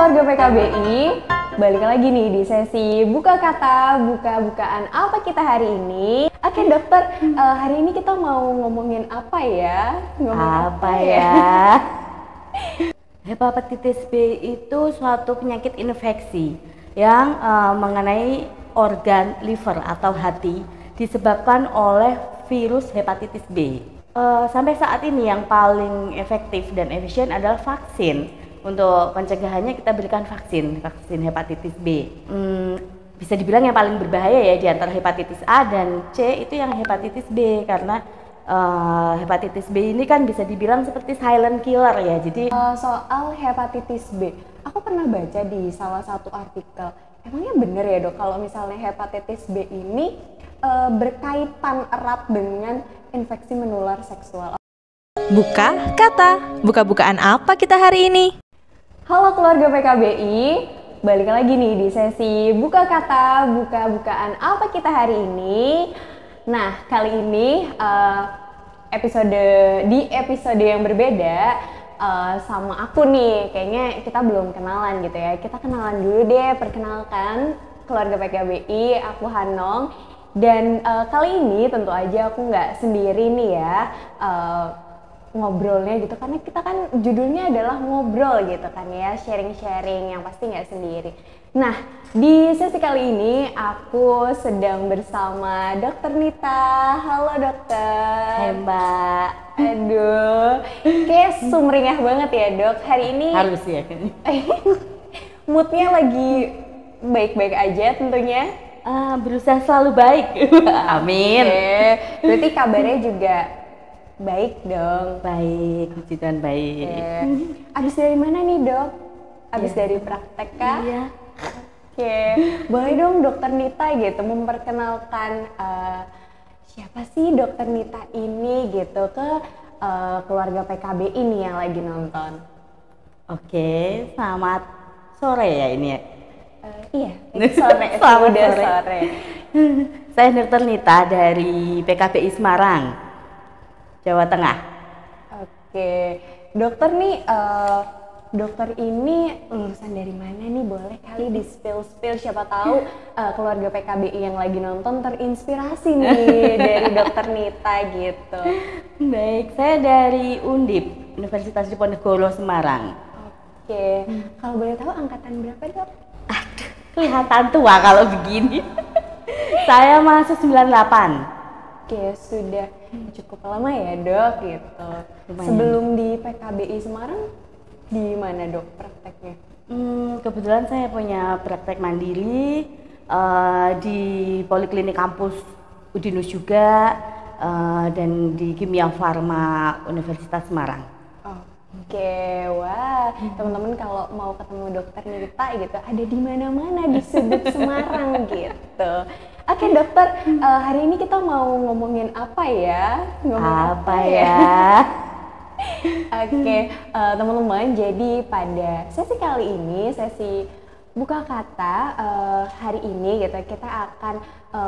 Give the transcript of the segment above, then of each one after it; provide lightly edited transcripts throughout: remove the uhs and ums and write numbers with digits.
keluarga PKBI, balik lagi nih di sesi buka kata, buka-bukaan apa kita hari ini. Oke dokter, hari ini kita mau ngomongin apa ya? Hepatitis B itu suatu penyakit infeksi yang mengenai organ liver atau hati disebabkan oleh virus hepatitis B. Sampai saat ini yang paling efektif dan efisien adalah vaksin. Untuk pencegahannya kita berikan vaksin hepatitis B. Bisa dibilang yang paling berbahaya ya di antara hepatitis A dan C itu yang hepatitis B, karena hepatitis B ini kan bisa dibilang seperti silent killer ya. Jadi soal hepatitis B, aku pernah baca di salah satu artikel. Emangnya bener ya dok kalau misalnya hepatitis B ini berkaitan erat dengan infeksi menular seksual? Buka kata, buka-bukaan apa kita hari ini? Halo keluarga PKBI, balik lagi nih di sesi buka kata, buka-bukaan apa kita hari ini. Nah, kali ini episode yang berbeda sama aku nih. Kayaknya kita belum kenalan gitu ya. Kita kenalan dulu deh, perkenalkan keluarga PKBI, aku Hanong. Dan kali ini tentu aja aku nggak sendiri nih ya ngobrolnya gitu, karena kita kan judulnya adalah ngobrol gitu kan ya, sharing-sharing yang pasti nggak sendiri. Nah, di sesi kali ini aku sedang bersama Dokter Nita. Halo dokter. hai Mbak. Aduh, kayak sumringah banget ya dok. Hari ini Harus ya kan? moodnya lagi baik-baik aja tentunya. Berusaha selalu baik. Amin. Oke, berarti kabarnya juga baik dong. Baik, puji Tuhan baik. Abis dari mana nih dok? Abis Ya. dari praktek kah? Iya. Oke, boleh dong dokter Nita gitu memperkenalkan siapa sih dokter Nita ini gitu ke keluarga PKB ini yang lagi nonton. Oke, selamat sore ya ini ya. Iya, sore, Selamat udah sore. sore. Saya Dokter Nita dari PKBI Semarang, Jawa Tengah. Oke, dokter nih, dokter ini lulusan dari mana nih? Boleh kali di spill siapa tahu keluarga PKBI yang lagi nonton terinspirasi nih dari dokter Nita gitu. Baik, saya dari Undip, Universitas Diponegoro Semarang. Oke, kalau boleh tahu angkatan berapa dok? Aduh, kelihatan tua kalau begini. Saya masuk 98. Oke, sudah cukup lama ya dok gitu. Lumayan. Sebelum di PKBI Semarang, di mana dok prakteknya? Kebetulan saya punya praktek mandiri di Poliklinik Kampus Udinus juga, dan di Kimia Farma Universitas Semarang. Oke, wah teman-teman kalau mau ketemu dokter Nita gitu ada di mana-mana di sudut Semarang gitu. Oke dokter, hari ini kita mau ngomongin apa ya? Oke, teman-teman, jadi pada sesi kali ini, sesi buka kata hari ini gitu, kita akan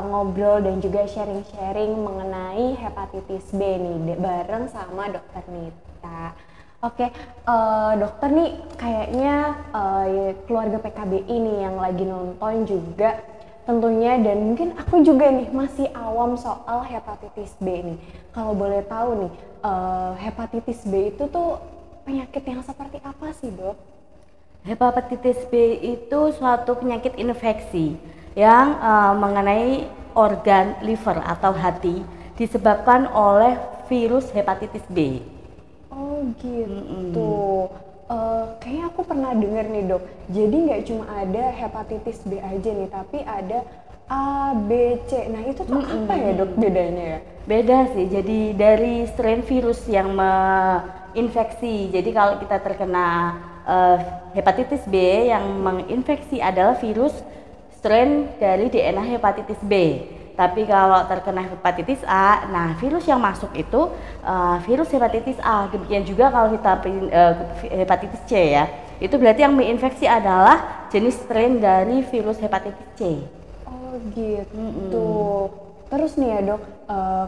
ngobrol dan juga sharing-sharing mengenai hepatitis B nih bareng sama dokter Nita. Oke, dokter nih kayaknya keluarga PKB ini yang lagi nonton juga tentunya, dan mungkin aku juga nih masih awam soal hepatitis B nih. Kalau boleh tahu nih, hepatitis B itu tuh penyakit yang seperti apa sih dok? Hepatitis B itu suatu penyakit infeksi yang mengenai organ liver atau hati disebabkan oleh virus hepatitis B. Oh gitu. Kayaknya aku pernah dengar nih dok. Jadi nggak cuma ada hepatitis B aja nih, tapi ada A, B, C. Nah itu tuh apa ya dok bedanya ya? Beda sih, jadi dari strain virus yang menginfeksi. Jadi kalau kita terkena hepatitis B, yang menginfeksi adalah virus strain dari DNA hepatitis B. Tapi kalau terkena hepatitis A, nah virus yang masuk itu virus hepatitis A. Demikian juga kalau kita hepatitis C ya, itu berarti yang menginfeksi adalah jenis strain dari virus hepatitis C. Oh gitu. Terus nih ya dok,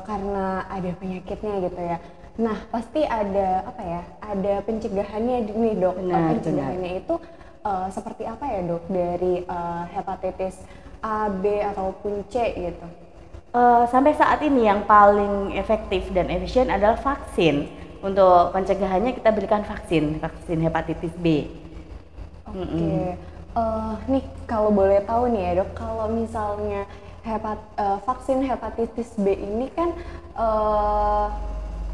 karena ada penyakitnya gitu ya. Nah pasti ada apa ya? Ada pencegahannya nih dok. Benar, pencegahannya itu seperti apa ya dok dari hepatitis A, B ataupun C gitu? Sampai saat ini yang paling efektif dan efisien adalah vaksin. Untuk pencegahannya kita berikan vaksin hepatitis B. Oke. Nih kalau boleh tahu nih ya dok, kalau misalnya vaksin hepatitis B ini kan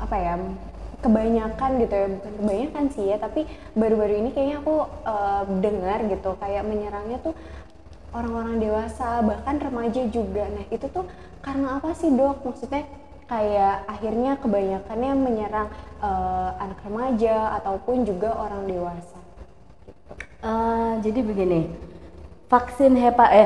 apa ya, kebanyakan gitu ya, bukan kebanyakan sih ya, tapi baru-baru ini kayaknya aku dengar gitu kayak menyerangnya tuh orang-orang dewasa, bahkan remaja juga. Nah itu tuh karena apa sih dok? Maksudnya kayak akhirnya kebanyakannya menyerang anak remaja ataupun juga orang dewasa gitu. Jadi begini,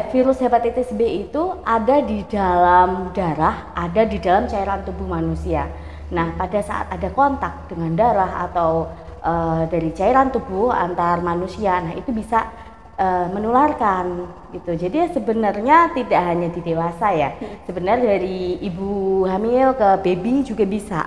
virus hepatitis B itu ada di dalam darah, ada di dalam cairan tubuh manusia. Nah pada saat ada kontak dengan darah atau dari cairan tubuh antar manusia, nah itu bisa menularkan gitu. Jadi sebenarnya tidak hanya di dewasa ya, sebenarnya dari ibu hamil ke baby juga bisa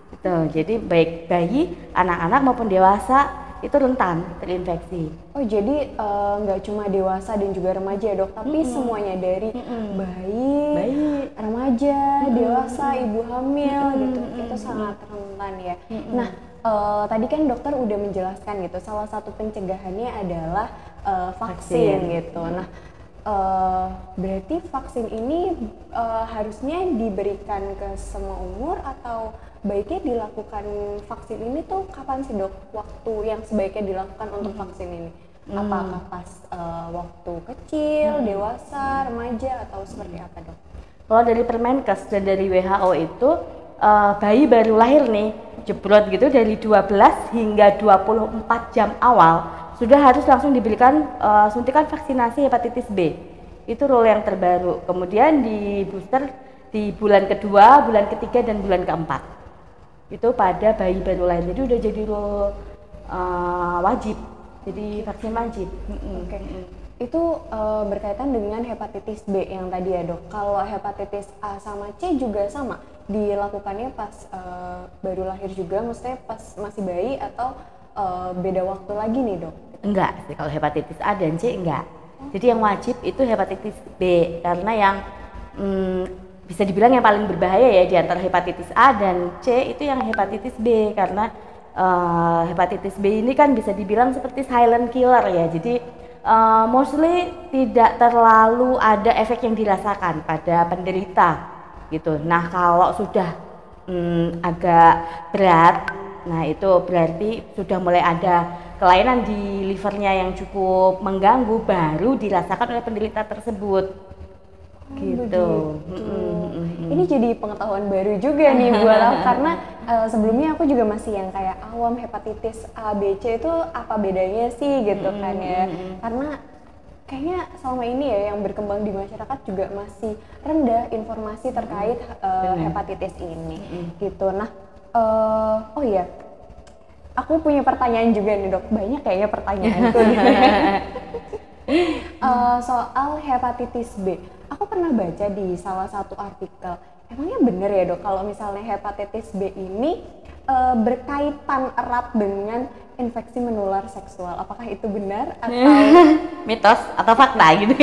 gitu. Jadi baik bayi, anak-anak maupun dewasa itu rentan terinfeksi. Oh jadi nggak cuma dewasa dan juga remaja dok, tapi semuanya dari bayi, remaja, dewasa, ibu hamil gitu, itu sangat rentan ya. Nah tadi kan dokter udah menjelaskan gitu, salah satu pencegahannya adalah vaksin gitu. Nah berarti vaksin ini harusnya diberikan ke semua umur atau baiknya dilakukan vaksin ini tuh kapan sih dok? Waktu yang sebaiknya dilakukan untuk vaksin ini? Apakah pas waktu kecil, dewasa, remaja atau seperti apa dok? Kalau dari Permenkes dan dari WHO itu bayi baru lahir nih jebrot gitu dari 12 hingga 24 jam awal sudah harus langsung diberikan suntikan vaksinasi hepatitis B. Itu rule yang terbaru. Kemudian di booster di bulan kedua, bulan ketiga dan bulan keempat. Itu pada bayi baru lahir. Jadi udah jadi rule wajib. Jadi vaksin wajib. Oke. Itu berkaitan dengan hepatitis B yang tadi ya dok. Kalau hepatitis A sama C juga sama, dilakukannya pas baru lahir juga, maksudnya pas masih bayi atau beda waktu lagi nih dok? Enggak sih, kalau hepatitis A dan C enggak. Jadi yang wajib itu hepatitis B, karena yang bisa dibilang yang paling berbahaya ya di antara hepatitis A dan C itu yang hepatitis B, karena hepatitis B ini kan bisa dibilang seperti silent killer ya. Jadi mostly tidak terlalu ada efek yang dirasakan pada penderita gitu. Nah kalau sudah agak berat, nah itu berarti sudah mulai ada kelainan di livernya yang cukup mengganggu, baru dirasakan oleh penderita tersebut. Gitu. Ini jadi pengetahuan baru juga nih buat aku, karena sebelumnya aku juga masih yang kayak awam hepatitis A, B, C itu apa bedanya sih gitu kan ya. Karena kayaknya selama ini ya yang berkembang di masyarakat juga masih rendah informasi terkait hepatitis ini gitu. Nah, oh iya, aku punya pertanyaan juga nih dok, banyak kayaknya pertanyaanku soal hepatitis B. Aku pernah baca di salah satu artikel, emangnya bener ya dok kalau misalnya hepatitis B ini berkaitan erat dengan infeksi menular seksual? Apakah itu benar atau mitos atau fakta gitu?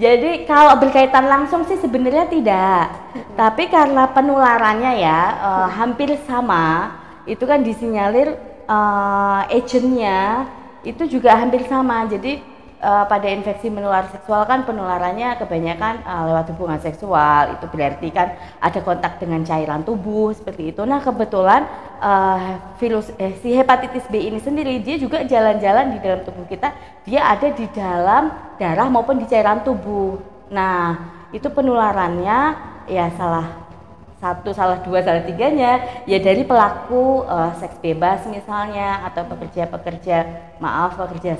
Jadi kalau berkaitan langsung sih sebenarnya tidak, tapi karena penularannya ya hampir sama, itu kan disinyalir agentnya itu juga hampir sama. Jadi pada infeksi menular seksual kan penularannya kebanyakan lewat hubungan seksual, itu berarti kan ada kontak dengan cairan tubuh seperti itu. Nah kebetulan si hepatitis B ini sendiri dia juga jalan-jalan di dalam tubuh kita, dia ada di dalam darah maupun di cairan tubuh. Nah itu penularannya ya salah satu, salah dua, salah tiganya ya dari pelaku seks bebas misalnya, atau pekerja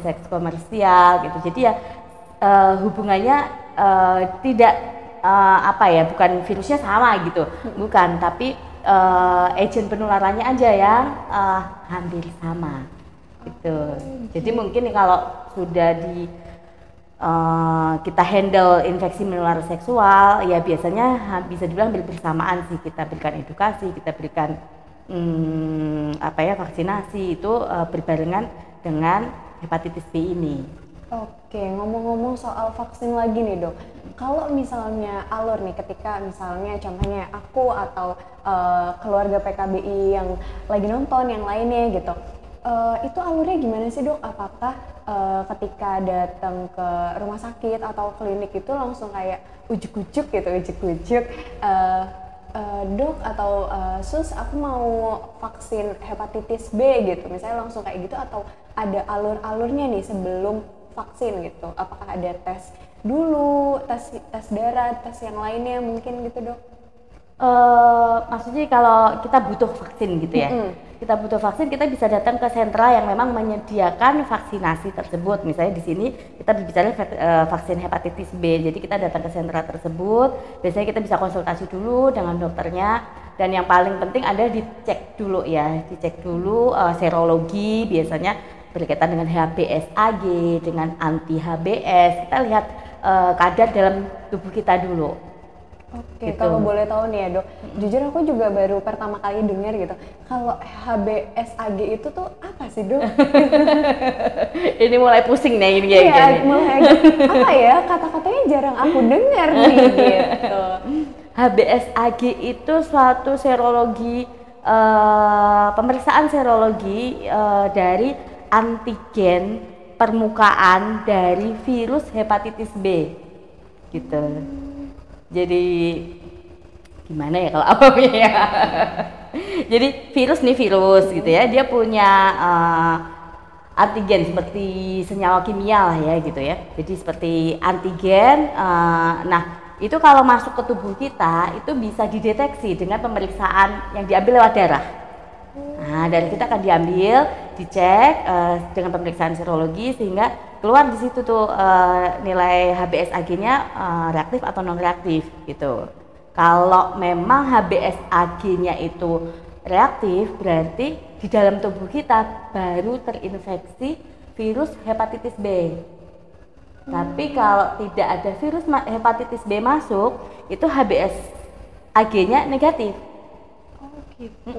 seks komersial gitu. Jadi ya hubungannya tidak bukan virusnya sama gitu, bukan, tapi agen penularannya aja yang hampir sama gitu. Jadi mungkin kalau sudah kita handle infeksi menular seksual ya biasanya bisa dibilang bersamaan sih, kita berikan edukasi, kita berikan vaksinasi itu berbarengan dengan hepatitis B ini. Oke, ngomong-ngomong soal vaksin lagi nih dok, kalau misalnya alur nih ketika misalnya contohnya aku atau keluarga PKBI yang lagi nonton yang lainnya gitu, itu alurnya gimana sih dok? Apakah ketika datang ke rumah sakit atau klinik itu langsung kayak ujuk-ujuk gitu, ujuk-ujuk dok atau sus aku mau vaksin hepatitis B gitu, misalnya langsung kayak gitu, atau ada alur-alurnya nih sebelum vaksin gitu? Apakah ada tes dulu, tes darah, tes yang lainnya mungkin gitu dok? Maksudnya kalau kita butuh vaksin gitu ya, kita butuh vaksin, kita bisa datang ke sentra yang memang menyediakan vaksinasi tersebut. Misalnya di sini kita berbicara vaksin hepatitis B, jadi kita datang ke sentra tersebut. Biasanya kita bisa konsultasi dulu dengan dokternya, dan yang paling penting ada dicek dulu ya, dicek dulu serologi, biasanya berkaitan dengan HBsAg, dengan anti HBs. Kita lihat kadar dalam tubuh kita dulu. Oke, gitu. Kalau boleh tahu nih ya dok, jujur aku juga baru pertama kali dengar gitu. Kalau HBsAg itu tuh apa sih dok? Ini mulai pusing nih ini Iya, mulai apa ya, kata-katanya jarang aku dengar nih gitu. HBsAg itu suatu serologi, pemeriksaan serologi dari antigen permukaan dari virus hepatitis B gitu. Jadi gimana ya kalau awalnya ya? Jadi virus gitu ya, dia punya antigen seperti senyawa kimia lah ya gitu ya. Jadi seperti antigen. Nah itu kalau masuk ke tubuh kita itu bisa dideteksi dengan pemeriksaan yang diambil lewat darah. Nah, dan kita akan diambil, dicek dengan pemeriksaan serologi sehingga keluar di situ tuh nilai HBsAg-nya reaktif atau non reaktif gitu. Kalau memang HBsAg-nya itu reaktif, berarti di dalam tubuh kita baru terinfeksi virus hepatitis B. Tapi kalau tidak ada virus hepatitis B masuk, itu HBsAg-nya negatif. Gitu.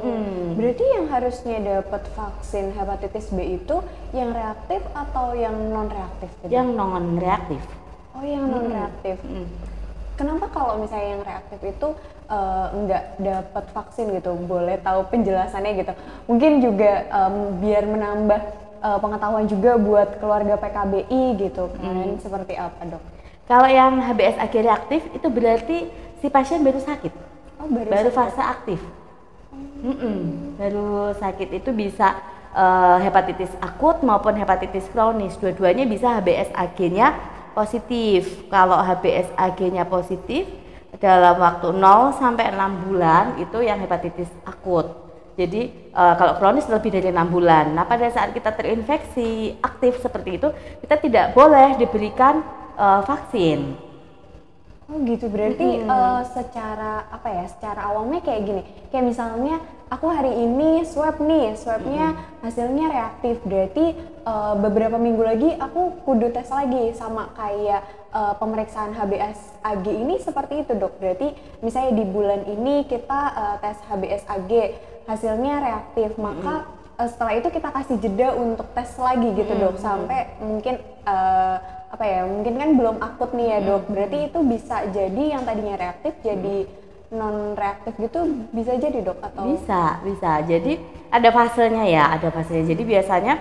Berarti yang harusnya dapat vaksin hepatitis B itu yang reaktif atau yang non reaktif? Yang non reaktif. Oh, yang non reaktif. Kenapa kalau misalnya yang reaktif itu nggak dapat vaksin gitu? Boleh tahu penjelasannya gitu? Mungkin juga biar menambah pengetahuan juga buat keluarga PKBI gitu kan? Seperti apa dok? Kalau yang HBsAg reaktif itu berarti si pasien baru sakit. Oh, baru fase aktif. Baru sakit itu bisa hepatitis akut maupun hepatitis kronis. Dua-duanya bisa HBsAg-nya positif. Kalau HBsAg-nya positif dalam waktu 0 sampai 6 bulan itu yang hepatitis akut. Jadi kalau kronis lebih dari 6 bulan. Nah, pada saat kita terinfeksi aktif seperti itu, kita tidak boleh diberikan vaksin. Oh gitu, berarti secara apa ya, secara awamnya kayak gini, kayak misalnya aku hari ini swabnya hasilnya reaktif, berarti beberapa minggu lagi aku kudu tes lagi sama kayak pemeriksaan HBsAg ini seperti itu dok. Berarti misalnya di bulan ini kita tes HBsAg hasilnya reaktif, maka setelah itu kita kasih jeda untuk tes lagi gitu dok, sampai mungkin apa ya, mungkin kan belum akut nih ya dok, berarti itu bisa jadi yang tadinya reaktif jadi non reaktif gitu, bisa jadi dok? Atau bisa jadi ada fasenya ya, jadi biasanya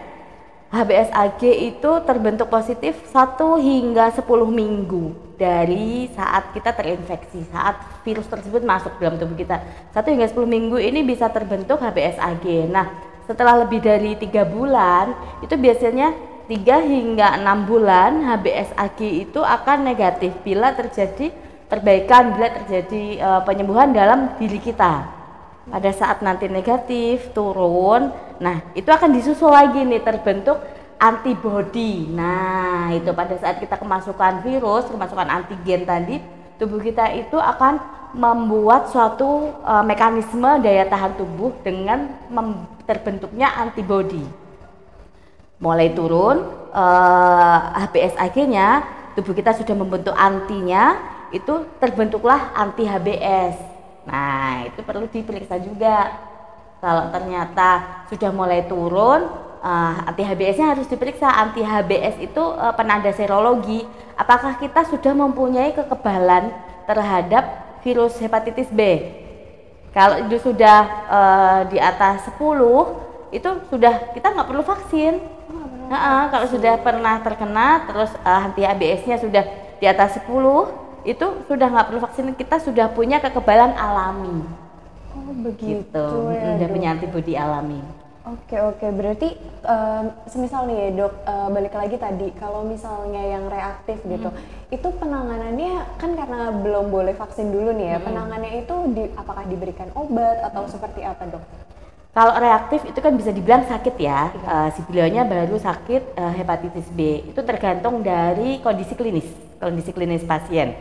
HBsAg itu terbentuk positif 1 hingga 10 minggu dari saat kita terinfeksi, saat virus tersebut masuk dalam tubuh kita. 1 hingga 10 minggu ini bisa terbentuk HBsAg. Nah, setelah lebih dari 3 bulan itu biasanya 3 hingga 6 bulan HBsAg itu akan negatif bila terjadi perbaikan, bila terjadi penyembuhan dalam diri kita. Pada saat nanti negatif turun, nah itu akan disusul lagi nih terbentuk antibody. Nah itu pada saat kita kemasukan virus, kemasukan antigen tadi, tubuh kita itu akan membuat suatu mekanisme daya tahan tubuh dengan terbentuknya antibody. Mulai turun HBsAg-nya, tubuh kita sudah membentuk antinya, itu terbentuklah anti HBs. Nah itu perlu diperiksa juga. Kalau ternyata sudah mulai turun, anti HBS-nya harus diperiksa. Anti HBS itu penanda serologi. Apakah kita sudah mempunyai kekebalan terhadap virus hepatitis B? Kalau itu sudah di atas 10, itu sudah kita nggak perlu vaksin. Kalau sudah pernah terkena, terus anti HBS-nya sudah di atas 10, itu sudah nggak perlu vaksin, kita sudah punya kekebalan alami. Oh begitu Gitu. ya Udah dok. punya antibodi alami. Oke, berarti semisal nih ya dok, balik lagi tadi, kalau misalnya yang reaktif gitu, itu penanganannya kan karena belum boleh vaksin dulu nih ya, penanganannya itu apakah diberikan obat atau seperti apa dok? Kalau reaktif itu kan bisa dibilang sakit ya, si beliaunya baru sakit hepatitis B. Itu tergantung dari kondisi klinis pasien.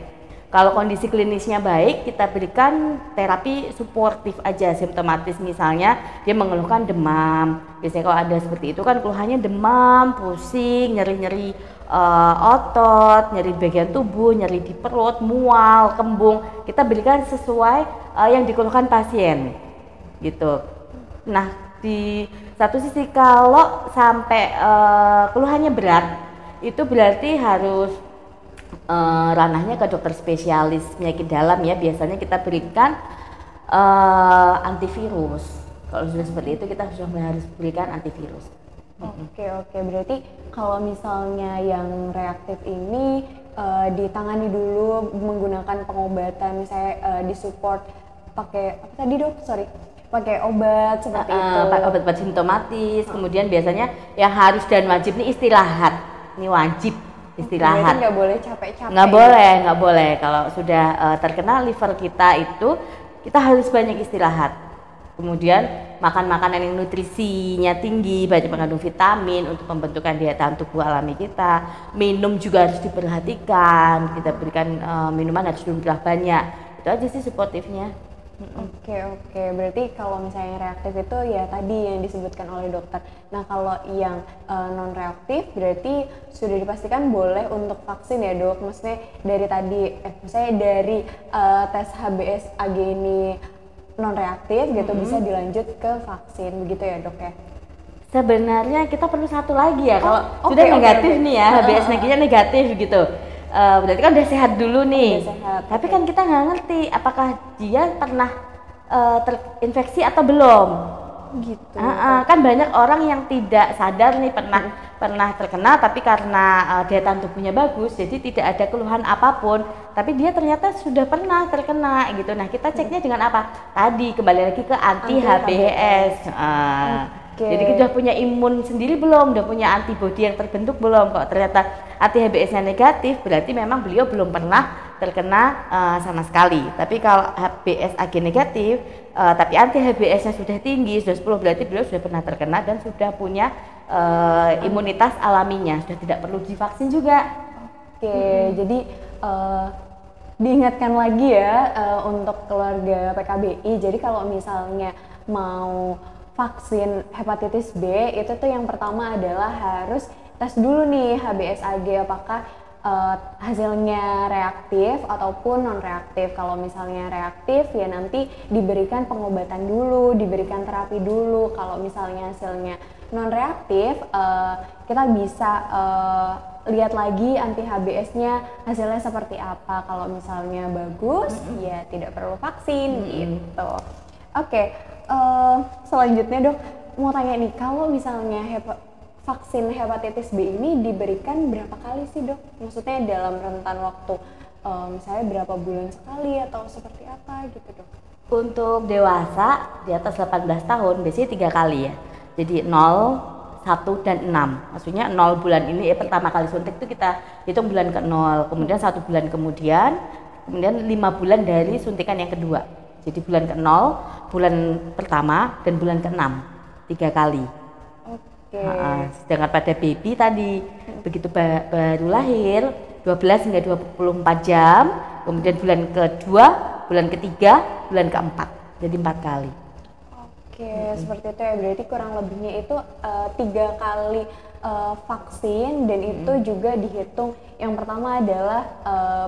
Kalau kondisi klinisnya baik, kita berikan terapi suportif aja, simptomatis misalnya dia mengeluhkan demam. Biasanya kalau ada seperti itu kan keluhannya demam, pusing, nyeri-nyeri otot, nyeri bagian tubuh, nyeri di perut, mual, kembung. Kita berikan sesuai yang dikeluhkan pasien, gitu. Nah, di satu sisi kalau sampai keluhannya berat, itu berarti harus ranahnya ke dokter spesialis penyakit dalam ya. Biasanya kita berikan antivirus. Kalau sudah seperti itu kita harus berikan antivirus. Oke, berarti kalau misalnya yang reaktif ini ditangani dulu menggunakan pengobatan, misalnya disupport pakai apa tadi dok? Pakai obat seperti itu. Obat-obat simptomatis, kemudian biasanya yang harus dan wajib nih istirahat. Ini wajib istirahat. Berarti nggak boleh capek-capek. Nggak boleh. Kalau sudah terkena liver kita itu, kita harus banyak istirahat. Kemudian makan makanan yang nutrisinya tinggi, banyak mengandung vitamin untuk pembentukan daya tahan tubuh alami kita. Minum juga harus diperhatikan. Kita berikan minuman harus jumlah banyak. Itu aja sih suportifnya. Oke, berarti kalau misalnya yang reaktif itu ya tadi yang disebutkan oleh dokter. Nah kalau yang non reaktif berarti sudah dipastikan boleh untuk vaksin ya dok. Maksudnya dari tadi, maksudnya dari tes HBS AG ini non reaktif gitu bisa dilanjut ke vaksin begitu ya dok ya. Sebenarnya kita perlu satu lagi ya, kalau sudah negatif nih ya, HBS-nya negatif gitu. Berarti kan udah sehat dulu nih. Sehat, tapi kan kita nggak ngerti apakah dia pernah terinfeksi atau belum. Gitu. Kan banyak orang yang tidak sadar nih pernah terkena, tapi karena daya tahan tubuhnya bagus, jadi tidak ada keluhan apapun. Tapi dia ternyata sudah pernah terkena gitu. Nah kita ceknya dengan apa? Tadi kembali lagi ke anti HBS. Jadi kita udah punya imun sendiri belum? Udah punya antibodi yang terbentuk belum? Kok ternyata anti HBS-nya negatif, berarti memang beliau belum pernah terkena sama sekali. Tapi kalau HBS AG negatif, tapi anti HBS-nya sudah tinggi, sudah 10, berarti beliau sudah pernah terkena dan sudah punya imunitas alaminya, sudah tidak perlu divaksin juga. Jadi diingatkan lagi ya untuk keluarga PKBI. Jadi kalau misalnya mau vaksin hepatitis B itu tuh yang pertama adalah harus tes dulu nih HBsAg apakah hasilnya reaktif ataupun non reaktif. Kalau misalnya reaktif ya nanti diberikan pengobatan dulu, diberikan terapi dulu. Kalau misalnya hasilnya non reaktif kita bisa lihat lagi anti HBS-nya hasilnya seperti apa. Kalau misalnya bagus ya tidak perlu vaksin gitu. Oke, selanjutnya dok mau tanya nih, kalau misalnya vaksin hepatitis B ini diberikan berapa kali sih dok? Maksudnya dalam rentan waktu misalnya berapa bulan sekali atau seperti apa gitu dok? Untuk dewasa di atas 18 tahun biasanya 3 kali ya. Jadi 0, 1, dan 6. Maksudnya 0 bulan ini pertama kali suntik itu kita hitung bulan ke-0, kemudian 1 bulan kemudian 5 bulan dari suntikan yang kedua. Jadi bulan ke-0, bulan pertama, dan bulan ke-6, 3 kali. Sedangkan pada baby tadi, begitu baru lahir, 12 hingga 24 jam, kemudian bulan kedua, bulan ketiga, bulan keempat, jadi 4 kali. Seperti itu ya, berarti kurang lebihnya itu 3 kali vaksin, dan itu juga dihitung. Yang pertama adalah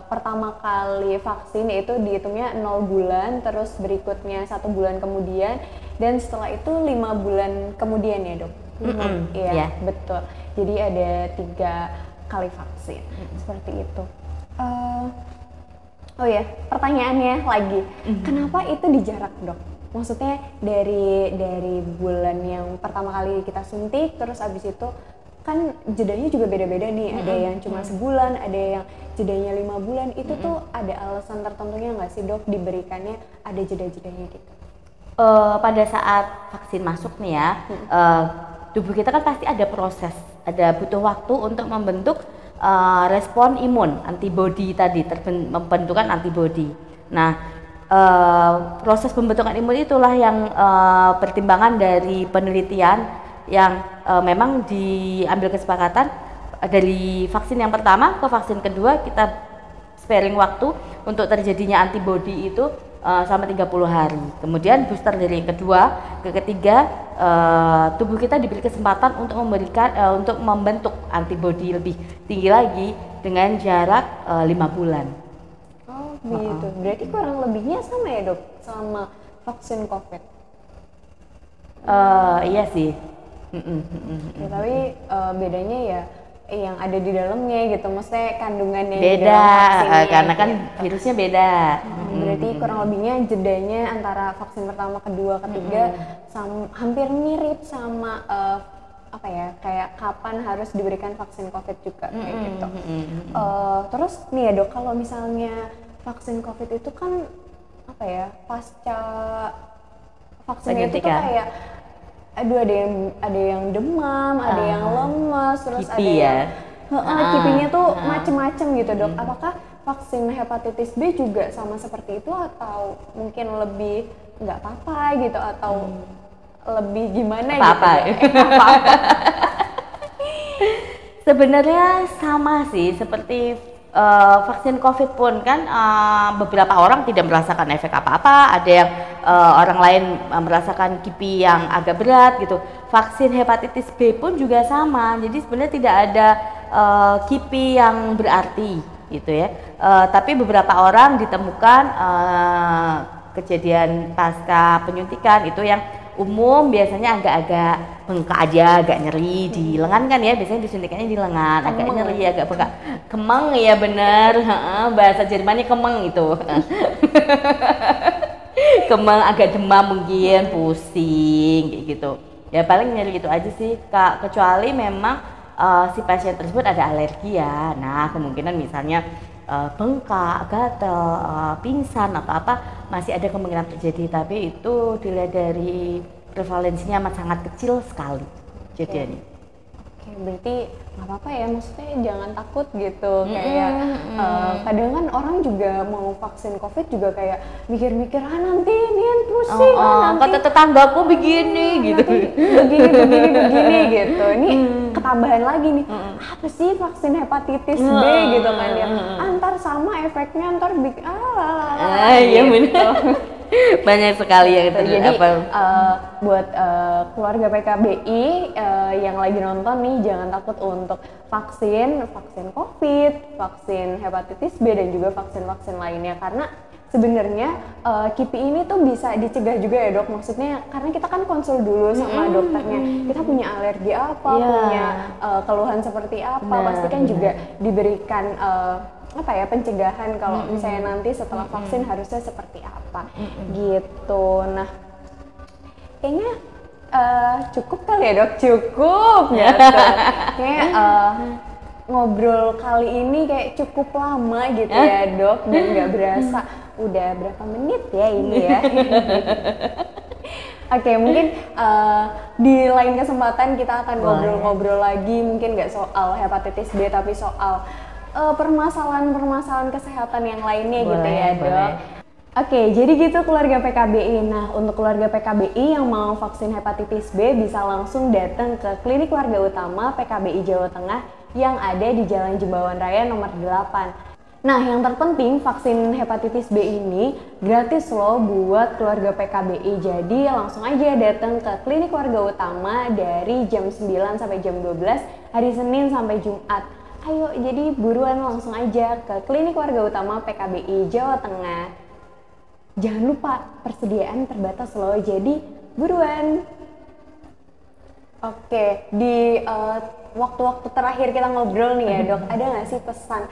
pertama kali vaksin itu dihitungnya 0 bulan, terus berikutnya 1 bulan kemudian, dan setelah itu 5 bulan kemudian ya dok? Iya, ya. betul. Jadi ada 3 kali vaksin, seperti itu. Oh ya, pertanyaannya lagi, kenapa itu dijarak, Dok? Maksudnya dari bulan yang pertama kali kita suntik, terus abis itu kan jedanya juga beda-beda nih. Ada yang cuma sebulan, ada yang jedanya 5 bulan. Itu tuh ada alasan tertentunya nggak sih, Dok, diberikannya ada jeda-jedanya gitu? Pada saat vaksin masuk nih ya, tubuh kita kan pasti ada proses, ada butuh waktu untuk membentuk respon imun, antibodi tadi, pembentukan antibodi. Nah, proses pembentukan imun itulah yang pertimbangan dari penelitian yang memang diambil kesepakatan dari vaksin yang pertama ke vaksin kedua, kita sparing waktu untuk terjadinya antibodi itu sama 30 hari. Kemudian booster dari yang kedua ke ketiga, tubuh kita diberi kesempatan untuk untuk membentuk antibodi lebih tinggi lagi dengan jarak 5 bulan. Oh gitu, berarti kurang lebihnya sama ya, Dok, sama vaksin COVID? Iya sih. Ya, tapi bedanya ya yang ada di dalamnya gitu, maksudnya kandungannya di Beda, dalam vaksinnya karena kan gitu. virusnya beda. Berarti kurang lebihnya jedanya antara vaksin pertama, kedua, ketiga hampir mirip sama apa ya, kayak kapan harus diberikan vaksin COVID juga kayak gitu. Terus nih ya, Dok, kalau misalnya vaksin COVID itu kan apa ya, pasca vaksinnya itu tuh kayak aduh, ada yang demam, ada yang lemas, terus kipi ada yang kipinya tuh macem-macem gitu, Dok. Apakah vaksin hepatitis B juga sama seperti itu atau mungkin lebih nggak apa-apa gitu, atau lebih gimana apa-apa. gitu? Apa-apa. Sebenarnya sama sih seperti vaksin COVID pun kan beberapa orang tidak merasakan efek apa-apa, ada yang orang lain merasakan kipi yang agak berat gitu. Vaksin hepatitis B pun juga sama, jadi sebenarnya tidak ada kipi yang berarti gitu ya. Tapi beberapa orang ditemukan kejadian pasca penyuntikan itu yang umum biasanya agak-agak bengkak aja, agak nyeri di lengan kan ya, biasanya disuntikannya di lengan, agak nyeri, agak bengkak, kemeng ya, bener, bahasa Jermannya kemeng itu. Kemeng, agak demam mungkin, pusing kayak gitu ya, paling nyeri gitu aja sih Kak, kecuali memang si pasien tersebut ada alergi ya. Nah, kemungkinan misalnya bengkak, gatel, pingsan atau apa masih ada kemungkinan terjadi, tapi itu dilihat dari prevalensinya amat sangat kecil sekali kejadiannya. Oke, berarti nggak apa-apa ya, maksudnya jangan takut gitu. Kayak kadang kan orang juga mau vaksin COVID juga kayak mikir-mikir, nanti ini pusing, nanti kata tetanggaku begini gitu, begini gitu. Ini ketambahan lagi nih, apa sih vaksin hepatitis B gitu kan ya, antar sama efeknya, antar iya benar. Banyak sekali yang jadi buat keluarga PKBI yang lagi nonton nih, jangan takut untuk vaksin COVID, vaksin hepatitis B, dan juga vaksin-vaksin lainnya, karena sebenarnya KIPI ini tuh bisa dicegah juga ya, Dok. Maksudnya karena kita kan konsul dulu sama dokternya, kita punya alergi apa, punya keluhan seperti apa, pasti kan juga diberikan pencegahan kalau misalnya nanti setelah vaksin harusnya seperti apa gitu. Nah, kayaknya cukup kali ya, Dok, cukup gitu. Kayak ngobrol kali ini kayak cukup lama gitu ya, Dok, dan nggak berasa udah berapa menit ya ini ya. Oke, mungkin di lain kesempatan kita akan ngobrol-ngobrol lagi, mungkin nggak soal hepatitis B tapi soal permasalahan-permasalahan kesehatan yang lainnya gitu ya, Dok. Oke, jadi gitu keluarga PKBI. Nah, untuk keluarga PKBI yang mau vaksin hepatitis B bisa langsung datang ke Klinik Warga Utama PKBI Jawa Tengah yang ada di Jalan Jembawan Raya nomor 8. Nah, yang terpenting vaksin hepatitis B ini gratis loh buat keluarga PKBI. Jadi langsung aja datang ke Klinik Warga Utama dari jam 9 sampai jam 12 hari Senin sampai Jumat. Ayo, jadi buruan langsung aja ke Klinik Warga Utama PKBI Jawa Tengah. Jangan lupa persediaan terbatas loh, jadi buruan. Oke, di waktu-waktu terakhir kita ngobrol nih ya dok, ada nggak sih pesan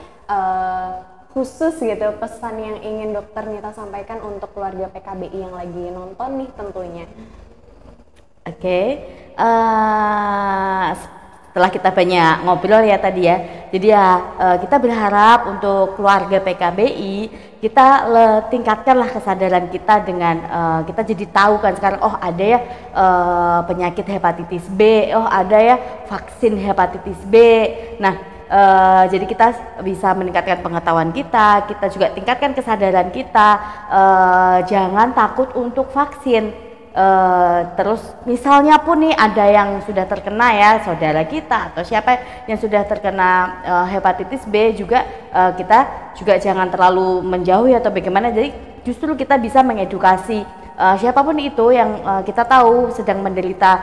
khusus gitu, pesan yang ingin dokter Nita sampaikan untuk keluarga PKBI yang lagi nonton nih tentunya? Oke, setelah kita banyak ngobrol ya tadi ya, jadi ya kita berharap untuk keluarga PKBI kita tingkatkanlah kesadaran kita dengan kita jadi tahu kan sekarang, oh ada ya penyakit hepatitis B, oh ada ya vaksin hepatitis B. Nah, jadi kita bisa meningkatkan pengetahuan kita juga tingkatkan kesadaran kita, jangan takut untuk vaksin. Terus misalnya pun nih ada yang sudah terkena ya, saudara kita atau siapa yang sudah terkena hepatitis B juga, kita juga jangan terlalu menjauhi atau bagaimana. Jadi justru kita bisa mengedukasi siapapun itu yang kita tahu sedang menderita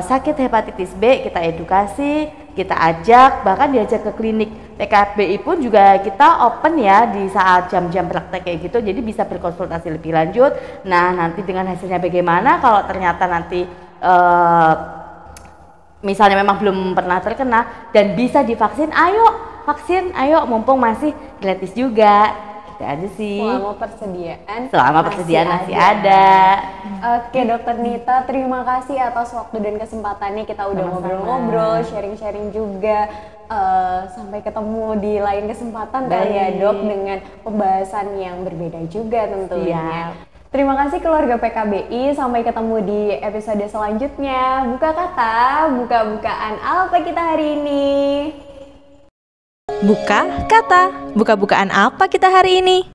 sakit hepatitis B, kita edukasi, kita ajak, bahkan diajak ke klinik PKBI pun juga kita open ya di saat jam-jam praktek kayak gitu, jadi bisa berkonsultasi lebih lanjut. Nah nanti dengan hasilnya bagaimana, kalau ternyata nanti misalnya memang belum pernah terkena dan bisa divaksin, ayo vaksin, ayo mumpung masih gratis juga. Itu aja sih. Selama persediaan masih ada. Oke dokter Nita, terima kasih atas waktu dan kesempatannya, kita udah ngobrol-ngobrol, sharing-sharing juga. Sampai ketemu di lain kesempatan kali ya dok, dengan pembahasan yang berbeda juga tentunya. Terima kasih keluarga PKBI, sampai ketemu di episode selanjutnya. Buka kata, buka-bukaan apa kita hari ini? Buka kata, buka-bukaan apa kita hari ini?